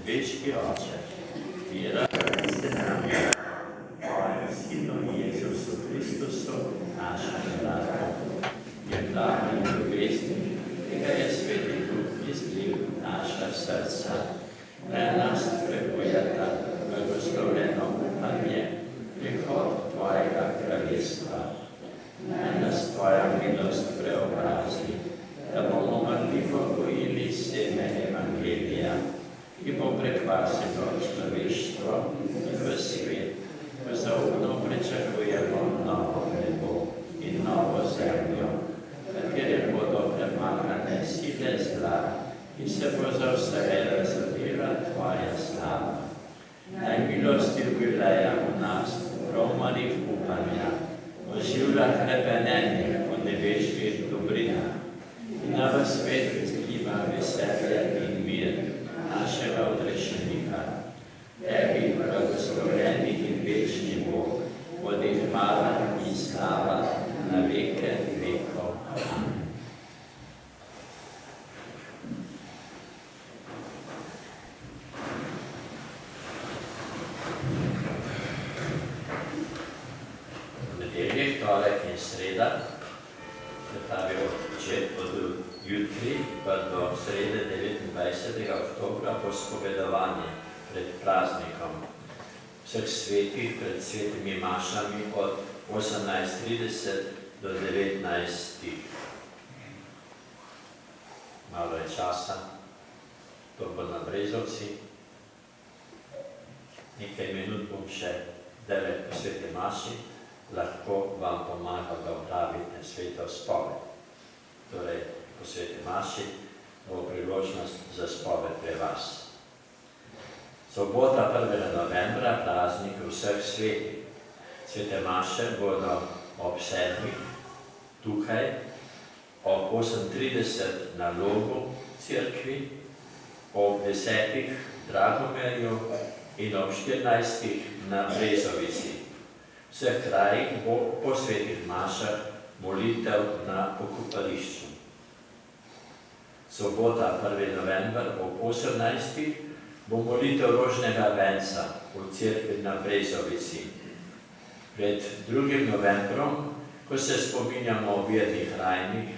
Nebeški Oče, ki ste nam tvojemu Sinu Jezusu Kristusu, našemu bratu, je blago in ljubezni, ki ga je Sveti Duh izlil v naša srca, da nas prebujata blagoslovljeno upanje, prihod tvojega kraljestva. Naj nas tvoja milost preobrazi, da bomo marljivo gojili seme Evangelija, ki bo prekvasilo človeštvo in v svet, ko zaupno pričakujemo novo nebo in novo zemljo, katere bodo premagane sile zla, ki se bo za vse razodela tvoja slava. Naj milost jubileja v nas, romanih upanja, oživlja hrepenenje po nebeških dobrinah in na v svet izliva veselje in mir našega odrešenika. Tebi, blagoslovljeni in večni Bog, bodi hvala in slava na veke vekov. Amen. Torek in sreda, se pravi od jutri pa do srede 29. oktobra bo spovedovanje pred praznikom vseh svetih, pred svetimi mašami od 18:30 do 19. Malo je časa, to bo na Brezovci. Nekaj minut bom še delal po sveti maši, lahko vam pomaga, da opravite sveto spoved. Torej, po sveti maši bo priložnost za spoved pri vas. Sobota 1. novembra, praznik vseh svetih. Svete maše bodo ob 7. tukaj, ob 8:30 na Logu cerkvi, ob 10. Dragomerju in ob 14. na Brezovici. V vseh krajih bo po svetih mašah molitev na pokopališču. Sobota 1. november ob 18. bo molitev rožnega venca v cerkvi na Brezovici. Pred 2. novembrom, ko se spominjamo o vernih rajnih,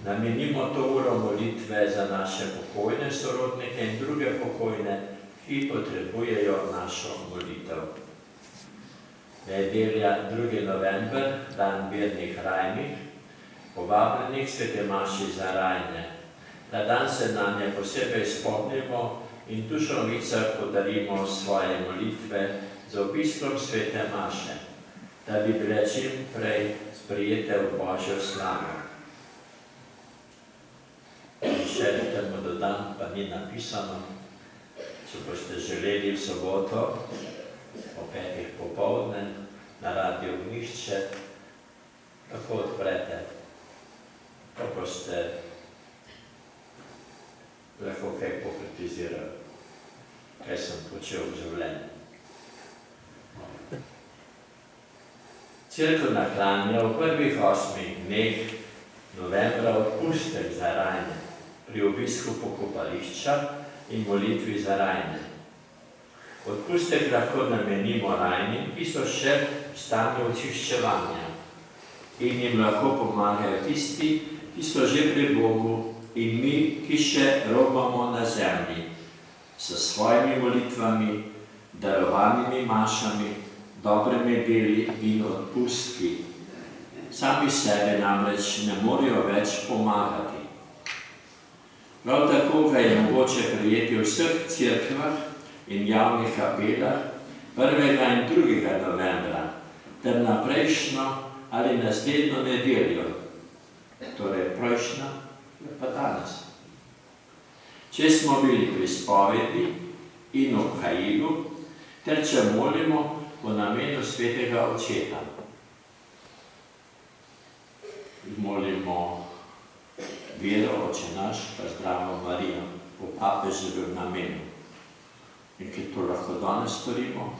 namenimo to uro molitve za naše pokojne sorodnike in druge pokojne, ki potrebujejo našo molitev. Nedelja 2. november, dan vernih rajnih, povabljenih svete maši za rajne. Na dan se nanje posebej spomnimo in dušovnicah podarimo svoje molitve z obiskom svete maše, da bi bile čim prej sprejete v Božjo slavo. In še temu dodam, pa ni napisano, če boste želeli v soboto, o 5. popoldne, na Radio Gnišče, tako odprete, pa boste lahko kaj pokritizirali, kaj sem počel v življenju. Cerkev naklanja v prvih 8 dneh novembra odpustek za rajne pri obisku pokopališča in molitvi za rajne. Odpustek lahko namenimo rajnim, ki so še v stanju očiščevanja in jim lahko pomagajo tisti, ki so že pri Bogu in mi, ki še robamo na zemlji, s svojimi molitvami, darovanimi mašami, dobrimi deli in odpustki. Sami sebe namreč ne morejo več pomagati. Prav tako ga je mogoče prijeti v vseh cerkvah in javnih kapelah 1. in 2. novembra, ter na prejšnjo ali naslednjo nedeljo, torej prejšnjo pa danes. Če smo bili pri spovedi in v kajilu, ter če molimo po namenu svetega očeta. Molimo vero, Oče naš, pa zdravo Marijo, po papeževem namenu. In ker to lahko danes storimo,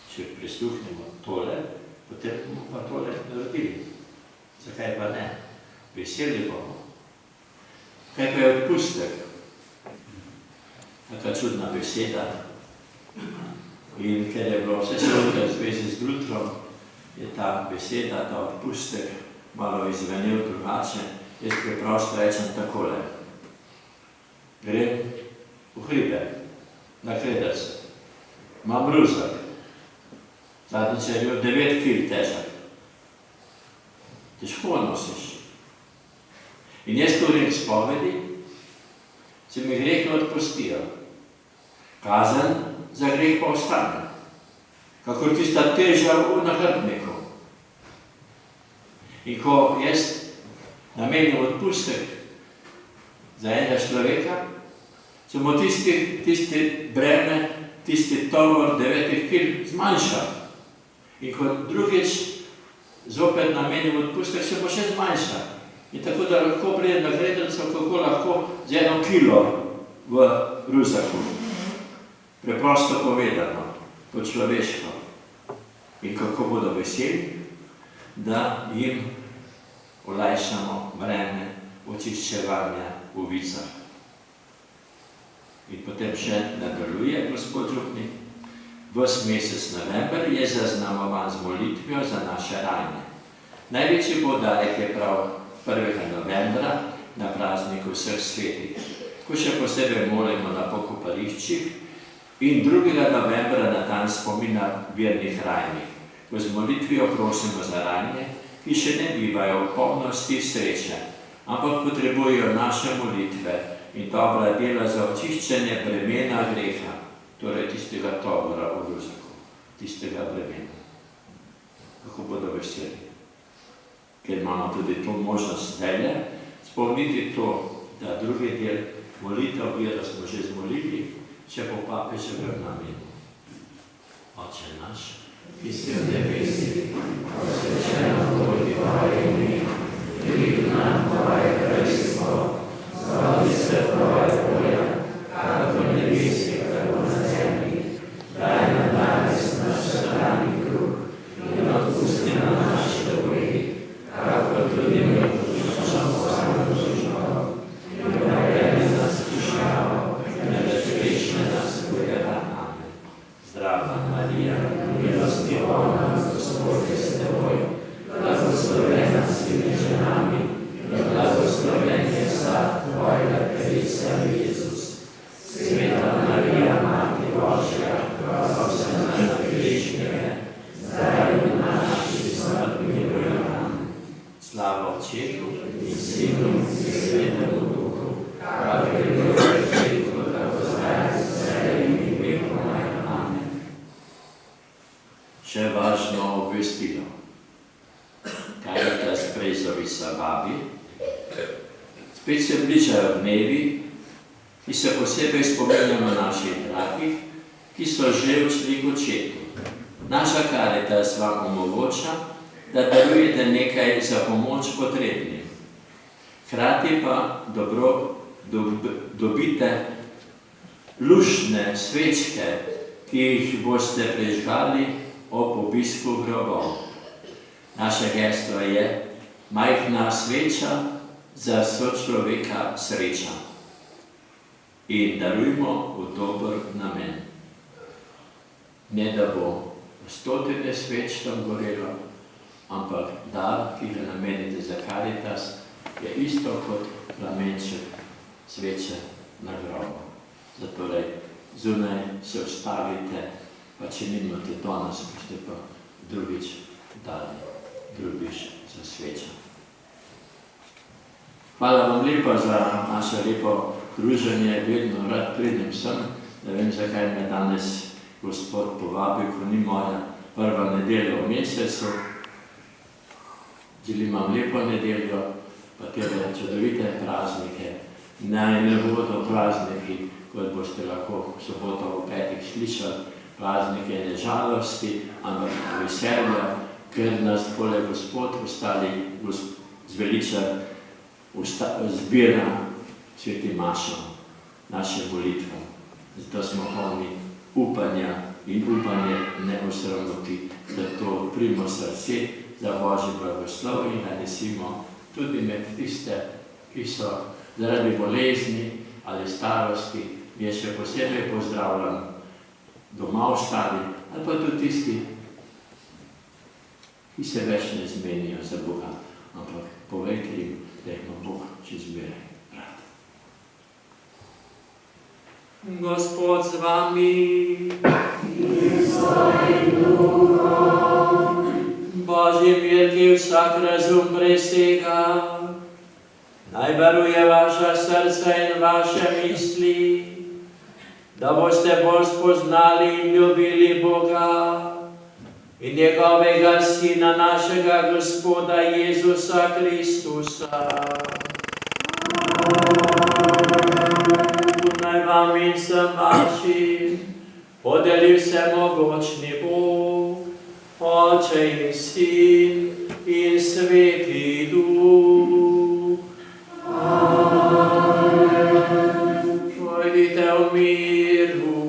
če prisluhnemo tole, potem bomo pa tole naredili. Zakaj pa ne? Veseli bomo. Kaj pa je odpustek? taka čudna beseda. In ker je bilo vse seveda v zvezi z Lutrom, je ta beseda, ta odpustek, malo izvenel drugače. Jaz preprosto rečem takole. Grem v hribe, na Kredec. Imam ruzak. Zadnjič je bil 9 kil težak. Težko nosiš. In jaz govorim spovedi, se mi grehe odpustijo. Kazen za greh pa ostane. Kakor tista teža v nahrbniku. In ko jaz namenim odpustek za enega človeka, se mu tisti breme, tisti tovor 9 kil zmanjša. In ko drugič zopet namenim odpustek, se bo še zmanjša. In tako da lahko pride na Gredelico, kako lahko z 1 kilo v ruzaku. Preprosto povedano, po človeško. In kako bodo veseli, da jim olajšamo breme očiščevanja v vicah. In potem še nadaljuje gospod župnik. Ves mesec november je zaznamovan z molitvijo za naše rane. Največji poudarek je prav 1. novembra na prazniku vseh svetih, ko še posebej molimo na pokopališčih, in 2. novembra na dan spomina vernih rajnih, ko z molitvijo prosimo za ranje, ki še ne bivajo v polnosti sreče, ampak potrebujejo naše molitve in dobra dela za očiščenje bremena greha, torej tistega tovora v ruzaku, tistega bremena. Kako bodo veseli. Ker imamo tudi to možnost zdajle, spomniti to, da drugi del molitev vira smo že zmolili, če po papeževem namenu. Oče naš, ki si v nebesih, posvečeno bodi tvoje ime, pridi nam tvoje kraljestvo, zgodi se tvoja volja, kako v nebesih, tako na zemlji. Daj nam danes naš vsakdanji kruh in odpusti nam naše dolge, kako tudi mi odpuščamo svojim dolžnikom. In ne uvedi nas v skušnjavo, temveč reši nas hudega. Amen. Zdrava Marija, milosti polna, Gospod je s teboj, blagoslovljena si med ženami in blagoslovljen je sad tvojega telesa, Jezus. Sveta Marija, Mati Božja, prosi za nas grešnike, zdaj in v naši smrtni uri. Amen. Slava Otcu in Sinu in Svetemu Duhu, kakor je bilo v začetku, tako zdaj, zdaj in v veku. Amen. Še važno obvestilo. Karitas Brezovica vabi. Spet se bližajo dnevi, ki se posebej spominjamo naših dragih, ki so že odšli k očetu. Naša Karitas vam omogoča, da darujete nekaj za pomoč potrebnim. Hkrati pa dobite luštne svečke, ki jih boste prižgali ob obisku grobov. Naše geslo je majhna sveča za sočloveka sreča. In darujmo v dober namen. Ne da bo 100 sveč tam gorelo, ampak dar, ki ga namenite za Karitas, je isto kot plamenček sveče na grobu. Zatorej zunaj se ustavite, pa če nimate danes, boste pa drugič dali drugič za svečo. Hvala vam lepa za naše lepo druženje, vedno rad pridem sem. Ne vem, zakaj me danes Gospod povabil, ko ni moja prva nedelja v mesecu. Želim vam lepo nedeljo, pa tebe čudovite praznike. Naj ne bodo prazniki, kot boste lahko v soboto v petih slišali, praznike ne žalosti, ampak veselja, ker nas poleg Gospod ostali zveliča zbira sveti mašo, naše molitve. Zato smo polni upanja in upanje ne osramoti, zato odprimo srce za Božji blagoslov in nanesimo tudi med tiste, ki so zaradi bolezni ali starosti Jaz še posebej pozdravljam doma ostali, ali pa tudi tisti, ki se več ne zmenijo za Boga, ampak povejte jim, da ima Bog čez zmeraj rad. Gospod z vami, in s tvojim duhom. Božji mir, ki vsak razum presega, naj varuje vaša srca in vaše misli, da boste bolj spoznali in ljubili Boga in njegovega Sina, našega Gospoda Jezusa Kristusa. Naj vam in vsem vašim podeli vsemogočni Bog, Oče in Sin in Sveti Duh. Amen. Pojdite v miru.